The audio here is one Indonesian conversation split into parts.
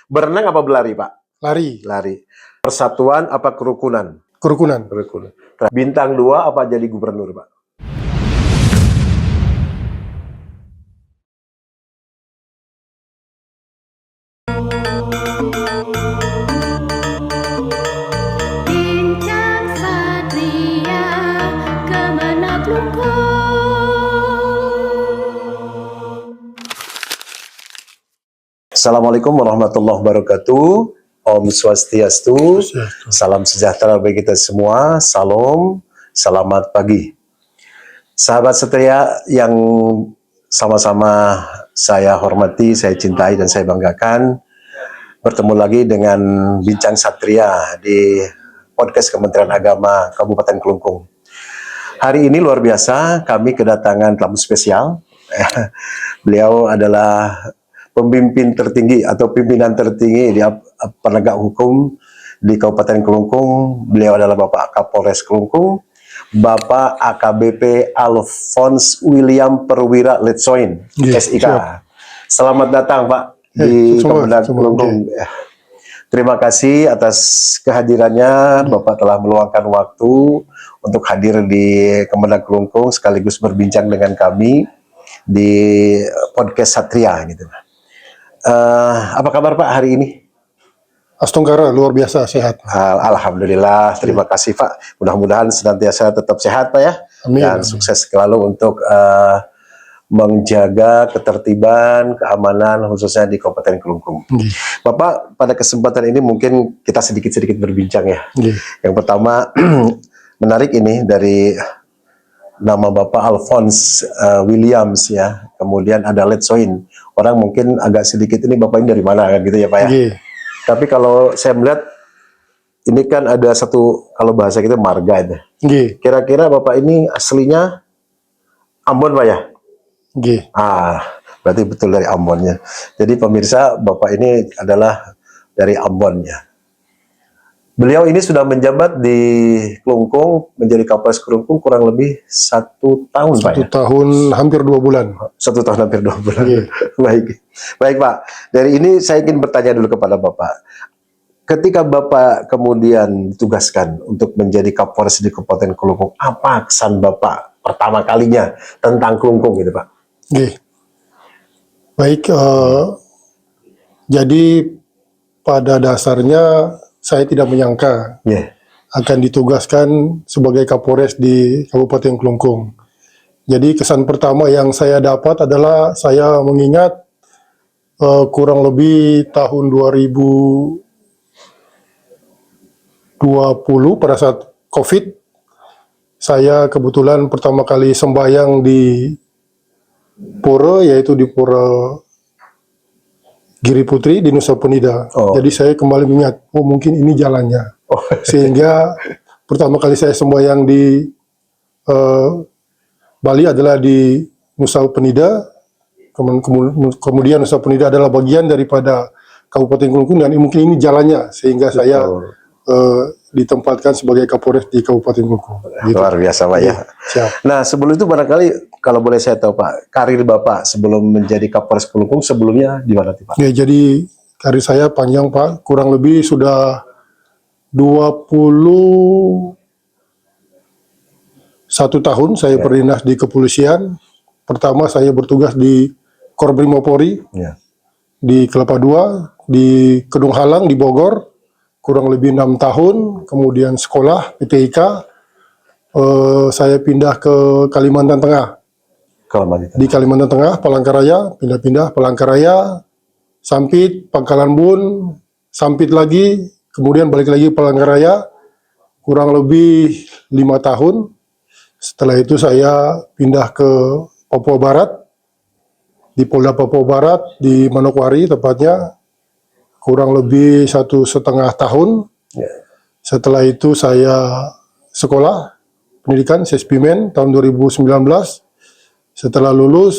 Berenang apa berlari, Pak? Lari. Lari. Persatuan apa kerukunan? Kerukunan. Kerukunan. Bintang 2 apa jadi gubernur, Pak? Bincang Satria Kemenak Assalamualaikum warahmatullahi wabarakatuh. Om Swastiastu. Salam sejahtera bagi kita semua. Salam. Selamat pagi. Sahabat Satria yang sama-sama saya hormati, saya cintai, dan saya banggakan, bertemu lagi dengan Bincang Satria di podcast Kementerian Agama Kabupaten Kelungkung. Hari ini luar biasa, kami kedatangan tamu spesial. Beliau adalah pemimpin tertinggi atau pimpinan tertinggi di penegak hukum di Kabupaten Kelungkung. Beliau adalah Bapak Kapolres Kelungkung, Bapak AKBP Alphonse William Perwira Letsoin, SIK. Selamat datang, Pak, di Kementerian Kelungkung. Terima kasih atas kehadirannya. Bapak telah meluangkan waktu untuk hadir di Kementerian Kelungkung sekaligus berbincang dengan kami di podcast Satria gitu. Apa kabar, Pak, hari ini? Astonggara, luar biasa, sehat. Alhamdulillah, terima kasih, Pak. Mudah-mudahan senantiasa tetap sehat, Pak, ya. Amin. Dan sukses selalu untuk menjaga ketertiban, keamanan, khususnya di Kabupaten Kelungkung. Bapak, pada kesempatan ini mungkin kita sedikit-sedikit berbincang ya. Yang pertama, menarik ini dari nama Bapak Alphonse Williams ya, kemudian ada Letsoin. Orang mungkin agak sedikit ini Bapak ini dari mana kan gitu ya, Pak ya. Tapi kalau saya melihat ini kan ada satu, kalau bahasa kita marga itu. Kira-kira Bapak ini aslinya Ambon, Pak ya? Berarti betul dari Ambonnya. Jadi pemirsa, Bapak ini adalah dari Ambon ya. Beliau ini sudah menjabat di Kelungkung, menjadi Kapolres Kelungkung kurang lebih 1 tahun, Pak. 1 tahun hampir 2 bulan. 1 tahun hampir 2 bulan. Baik, Pak. Dari ini saya ingin bertanya dulu kepada Bapak. Ketika Bapak kemudian ditugaskan untuk menjadi Kapolres di Kabupaten Kelungkung, apa kesan Bapak pertama kalinya tentang Kelungkung gitu, Pak? Baik, jadi pada dasarnya saya tidak menyangka akan ditugaskan sebagai Kapolres di Kabupaten Kelungkung. Jadi kesan pertama yang saya dapat adalah saya mengingat kurang lebih tahun 2020 pada saat COVID, saya kebetulan pertama kali sembahyang di Pura, yaitu di Pura Giri Putri di Nusa Penida. Jadi saya kembali mengingat, mungkin ini jalannya. Sehingga pertama kali saya sembahyang di Bali adalah di Nusa Penida. Kemudian Nusa Penida adalah bagian daripada Kabupaten Kelungkung, dan mungkin ini jalannya, sehingga saya ditempatkan sebagai Kapolres di Kabupaten Kelungkung. Luar biasa, Pak ya. Nah, sebelum itu barangkali kalau boleh saya tahu, Pak, karir Bapak sebelum menjadi Kapolres Kelungkung sebelumnya di mana, Pak? Jadi karir saya panjang, Pak. Kurang lebih sudah 21 tahun saya berdinas di kepolisian. Pertama saya bertugas di Korbrimopolri di Kelapa II, di Kedung Halang di Bogor, kurang lebih 6 tahun. Kemudian sekolah PTIK, saya pindah ke Kalimantan Tengah. Di Kalimantan Tengah, Palangkaraya, pindah-pindah Palangkaraya, Sampit, Pangkalan Bun, Sampit lagi, kemudian balik lagi Palangkaraya, kurang lebih 5 tahun. Setelah itu saya pindah ke Papua Barat, di Polda Papua Barat, di Manokwari tepatnya, kurang lebih 1,5 tahun. Setelah itu saya sekolah pendidikan SESPIMEN tahun 2019. Setelah lulus,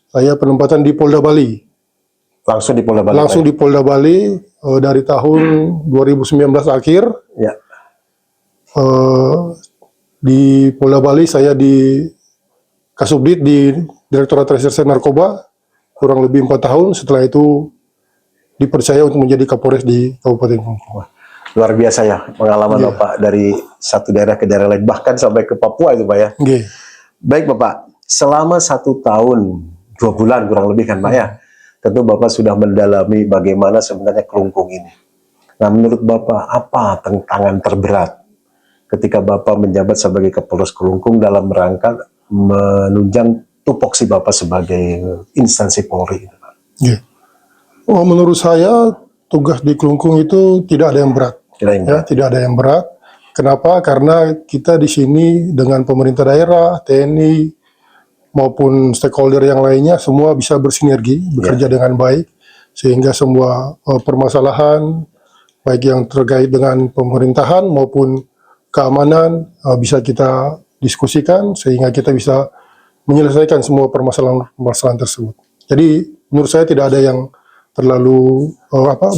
saya penempatan di Polda Bali. Langsung di Polda Bali? Langsung di Polda Bali dari tahun 2019 akhir. Di Polda Bali saya di Kasubdit di Direktorat Reserse Narkoba kurang lebih 4 tahun. Setelah itu dipercaya untuk menjadi Kapolres di Kabupaten Kelungkung. Wah, luar biasa ya pengalaman Bapak dari satu daerah ke daerah lain, bahkan sampai ke Papua itu Pak ya. Nggih. Baik Bapak, selama 1 tahun 2 bulan kurang lebih kan Pak ya, tentu Bapak sudah mendalami bagaimana sebenarnya Kelungkung ini. Nah menurut Bapak apa tantangan terberat ketika Bapak menjabat sebagai Kapolres Kelungkung dalam rangka menunjang tupoksi Bapak sebagai instansi Polri gitu, Pak? Nggih. Oh, menurut saya tugas di Kelungkung itu tidak ada yang berat. Tidak yang Ya, berat. tidak ada yang berat. Kenapa? Karena kita di sini dengan pemerintah daerah, TNI maupun stakeholder yang lainnya semua bisa bersinergi, bekerja dengan baik sehingga semua permasalahan baik yang terkait dengan pemerintahan maupun keamanan bisa kita diskusikan sehingga kita bisa menyelesaikan semua permasalahan tersebut. Jadi menurut saya tidak ada yang terlalu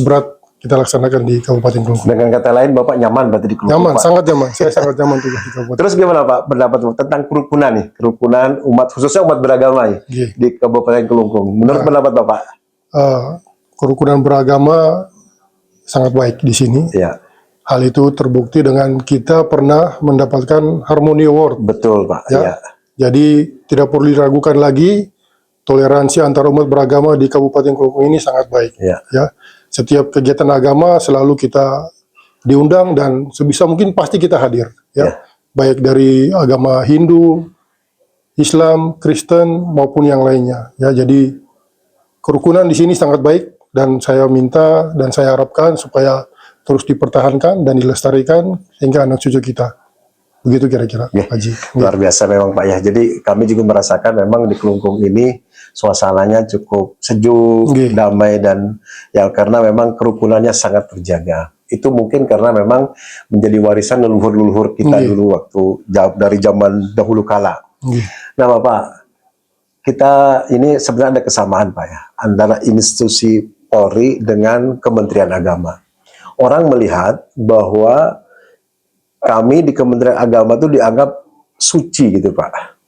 berat kita laksanakan di Kabupaten Kelungkung. Dengan kata lain Bapak nyaman berarti di Kelungkung, Nyaman, Pak? sangat nyaman. Saya sangat nyaman tugas di Kabupaten. Terus gimana Pak pendapat Bapak tentang kerukunan nih, kerukunan umat khususnya umat beragama nih, Nggih. di Kabupaten Kelungkung. Menurut pendapat Bapak? Kerukunan beragama sangat baik di sini. Ya, Hal itu terbukti dengan kita pernah mendapatkan Harmony Award. betul Pak. Ya. Ya. Jadi tidak perlu diragukan lagi, toleransi antar umat beragama di Kabupaten Kelungkung ini sangat baik. Ya. Ya, setiap kegiatan agama selalu kita diundang dan sebisa mungkin pasti kita hadir. Ya, baik dari agama Hindu, Islam, Kristen maupun yang lainnya. Ya, jadi kerukunan di sini sangat baik dan saya minta dan saya harapkan supaya terus dipertahankan dan dilestarikan hingga anak cucu kita. Begitu kira-kira, Pak Haji. Luar biasa memang Pak ya. Jadi kami juga merasakan memang di Kelungkung ini suasananya cukup sejuk, damai dan ya karena memang kerukunannya sangat terjaga. Itu mungkin karena memang menjadi warisan leluhur-leluhur kita dulu waktu dari zaman dahulu kala. Nah Bapak, kita ini sebenarnya ada kesamaan Pak ya antara institusi Polri dengan Kementerian Agama. Orang melihat bahwa kami di Kementerian Agama itu dianggap suci gitu Pak.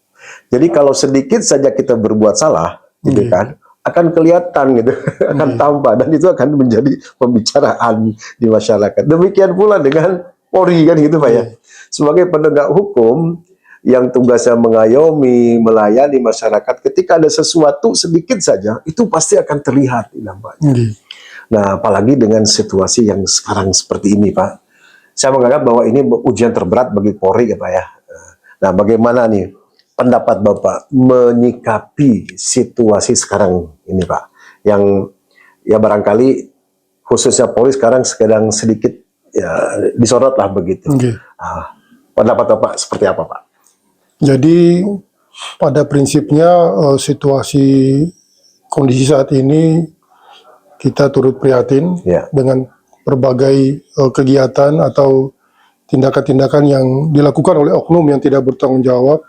Jadi kalau sedikit saja kita berbuat salah, gitu kan, akan kelihatan gitu, akan tampak dan itu akan menjadi pembicaraan di masyarakat. Demikian pula dengan Polri kan gitu Pak ya. Sebagai penegak hukum yang tugasnya mengayomi, melayani masyarakat, ketika ada sesuatu sedikit saja, itu pasti akan terlihat dampaknya. Nah, apalagi dengan situasi yang sekarang seperti ini Pak. Saya menganggap bahwa ini ujian terberat bagi Polri ya Pak ya. Nah, bagaimana nih pendapat Bapak menyikapi situasi sekarang ini Pak? Yang ya barangkali khususnya Polri sekarang sedang sedikit ya disorot lah begitu. Pendapat Bapak seperti apa Pak? Jadi pada prinsipnya situasi kondisi saat ini kita turut prihatin dengan berbagai kegiatan atau tindakan-tindakan yang dilakukan oleh oknum yang tidak bertanggung jawab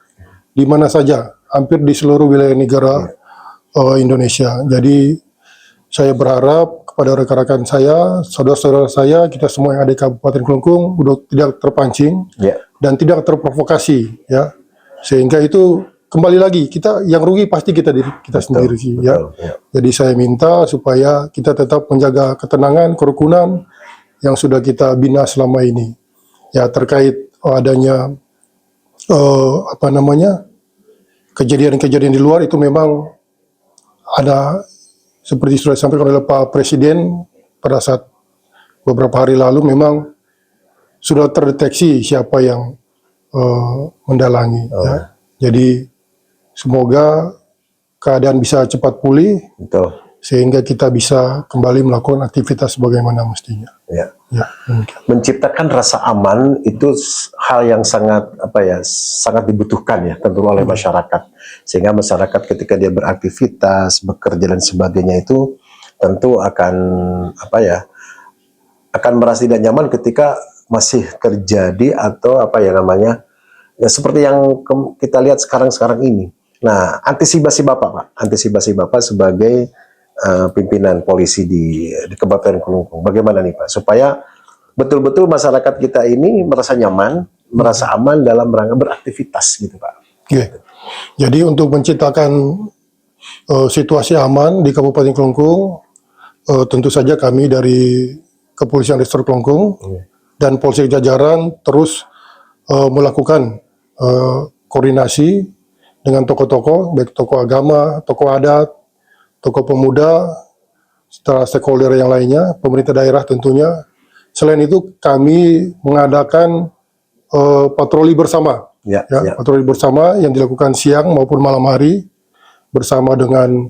di mana saja, hampir di seluruh wilayah negara Indonesia. Jadi saya berharap kepada rekan-rekan saya, saudara-saudara saya, kita semua yang ada di Kabupaten Kelungkung udah tidak terpancing dan tidak terprovokasi, ya, sehingga itu kembali lagi kita yang rugi pasti kita sendiri ya. Jadi saya minta supaya kita tetap menjaga ketenangan, kerukunan yang sudah kita bina selama ini. Ya terkait adanya kejadian-kejadian di luar itu memang ada seperti sudah disampaikan oleh Pak Presiden pada saat beberapa hari lalu memang sudah terdeteksi siapa yang mendalangi. Ya. Jadi semoga keadaan bisa cepat pulih, sehingga kita bisa kembali melakukan aktivitas sebagaimana mestinya. Menciptakan rasa aman itu hal yang sangat sangat dibutuhkan ya tentu oleh masyarakat. Sehingga masyarakat ketika dia beraktivitas, bekerja dan sebagainya itu tentu akan akan merasa tidak nyaman ketika masih terjadi atau seperti yang kita lihat sekarang ini. Nah, antisipasi Bapak, Pak, antisipasi Bapak sebagai pimpinan polisi di Kabupaten Kelungkung, bagaimana nih Pak, supaya betul-betul masyarakat kita ini merasa nyaman, merasa aman dalam rangka beraktivitas gitu Pak. Jadi untuk menciptakan situasi aman di Kabupaten Kelungkung, tentu saja kami dari Kepolisian Resor Kelungkung dan Polsek jajaran terus melakukan koordinasi dengan tokoh-tokoh, baik tokoh agama, tokoh adat, tokoh pemuda, serta stakeholder yang lainnya, pemerintah daerah tentunya. Selain itu kami mengadakan patroli bersama, patroli bersama yang dilakukan siang maupun malam hari bersama dengan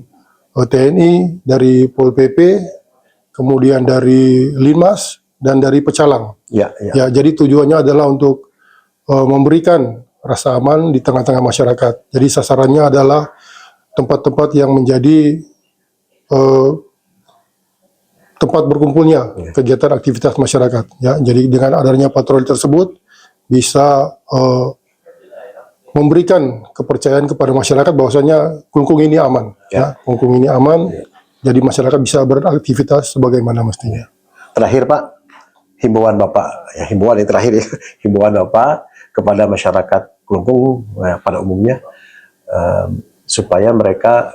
TNI, dari Pol PP, kemudian dari Linmas dan dari Pecalang. Ya, jadi tujuannya adalah untuk memberikan rasa aman di tengah-tengah masyarakat. Jadi sasarannya adalah tempat-tempat yang menjadi tempat berkumpulnya kegiatan aktivitas masyarakat. Ya, jadi dengan adanya patroli tersebut bisa memberikan kepercayaan kepada masyarakat bahwasanya Kelungkung ini aman. Ya, Kelungkung ini aman. Jadi masyarakat bisa beraktivitas sebagaimana mestinya. Terakhir Pak, himbauan Bapak, ya himbauan yang terakhir ya, himbauan Bapak kepada masyarakat Kelungkung pada umumnya supaya mereka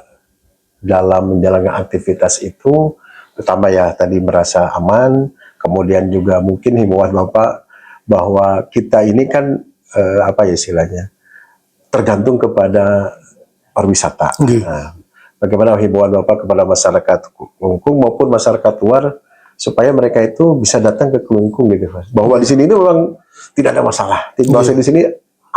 dalam menjalankan aktivitas itu, terutama ya tadi merasa aman, kemudian juga mungkin himbauan Bapak bahwa kita ini kan apa ya istilahnya, tergantung kepada pariwisata. Nah, bagaimana himbauan Bapak kepada masyarakat Kelungkung maupun masyarakat luar supaya mereka itu bisa datang ke Kelungkung gitu, bahwa di sini ini memang tidak ada masalah, bahwa di sini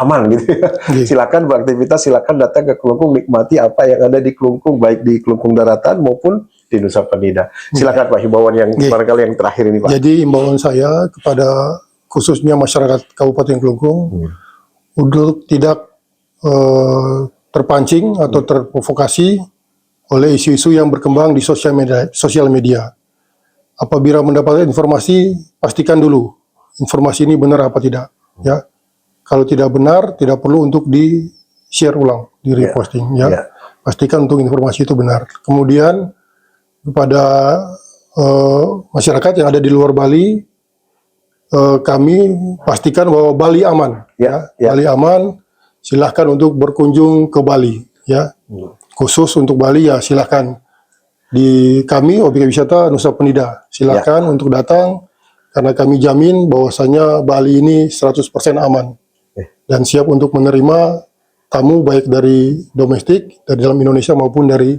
aman gitu ya. Silakan beraktivitas, silakan datang ke Kelungkung, nikmati apa yang ada di Kelungkung, baik di Kelungkung daratan maupun di Nusa Penida. Silakan Pak, himbauan yang barangkali yang terakhir ini Pak. Jadi himbauan saya kepada khususnya masyarakat Kabupaten Kelungkung untuk tidak terpancing atau terprovokasi oleh isu-isu yang berkembang di sosial media. Apabila mendapatkan informasi, pastikan dulu informasi ini benar apa tidak. Ya, kalau tidak benar, tidak perlu untuk di-share ulang, di-reposting. Ya, pastikan untuk informasi itu benar. Kemudian kepada masyarakat yang ada di luar Bali, kami pastikan bahwa Bali aman. Bali aman. Silahkan untuk berkunjung ke Bali, ya. Khusus untuk Bali ya silahkan di kami objek wisata Nusa Penida. Silahkan untuk datang karena kami jamin bahwasanya Bali ini 100% aman dan siap untuk menerima tamu baik dari domestik, dari dalam Indonesia maupun dari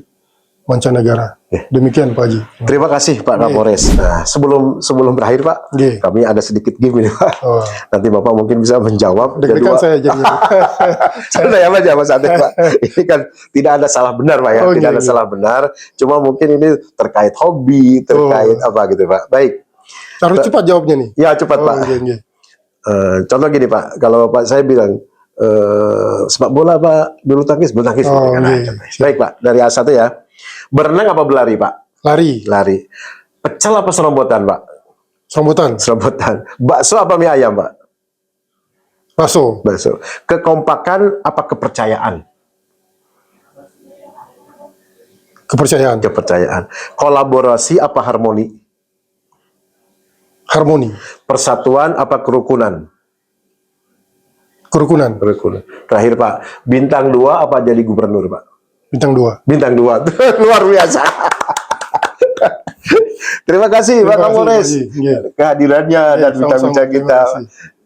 mancanegara. Demikian Pak Haji. Terima kasih Pak Kapolres. Nah, sebelum berakhir Pak, kami ada sedikit game ini Pak. Nanti Bapak mungkin bisa menjawab. Deg-degan saya jadi. Santai aja Mas Ade Pak. Ini kan tidak ada salah benar Pak ya, tidak ada salah benar. Cuma mungkin ini terkait hobi, terkait apa gitu Pak. Baik. Harus cepat jawabnya nih. Ya cepat Pak. Contoh gini Pak, kalau Pak saya bilang sepak bola Pak, bulu tangkis. Baik Pak, dari A1 ya. Berenang apa berlari Pak? Lari. Pecel apa serombotan Pak? Serombotan. Bakso apa mie ayam Pak? Bakso. Kekompakan apa kepercayaan? Kepercayaan. Kolaborasi apa harmoni? Harmoni. Persatuan apa kerukunan? Kerukunan. Terakhir Pak, bintang 2 apa jadi gubernur Pak? Bintang 2. Luar biasa. Terima kasih Pak Kapolres kehadirannya dan bincang-bincang kita.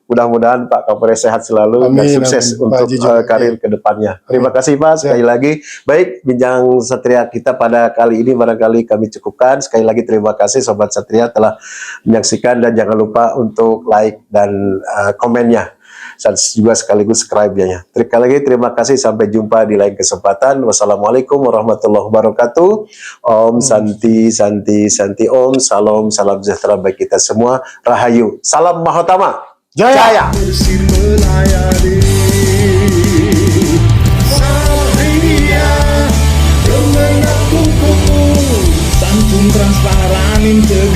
Mudah-mudahan Pak Kapolres sehat selalu dan sukses untuk karir ke depannya. Terima kasih Pak sekali lagi. Baik, bincang Satria kita pada kali ini barangkali kami cukupkan. Sekali lagi terima kasih Sobat Satria telah menyaksikan dan jangan lupa untuk like dan komennya. Dan juga sekaligus subscribe-nya. Sekali lagi terima kasih, sampai jumpa di lain kesempatan. Wassalamualaikum warahmatullahi wabarakatuh. Om Santi Om. Salam sejahtera bagi kita semua. Rahayu. Salam Mahotama. Jaya. Santun transparan, integritas.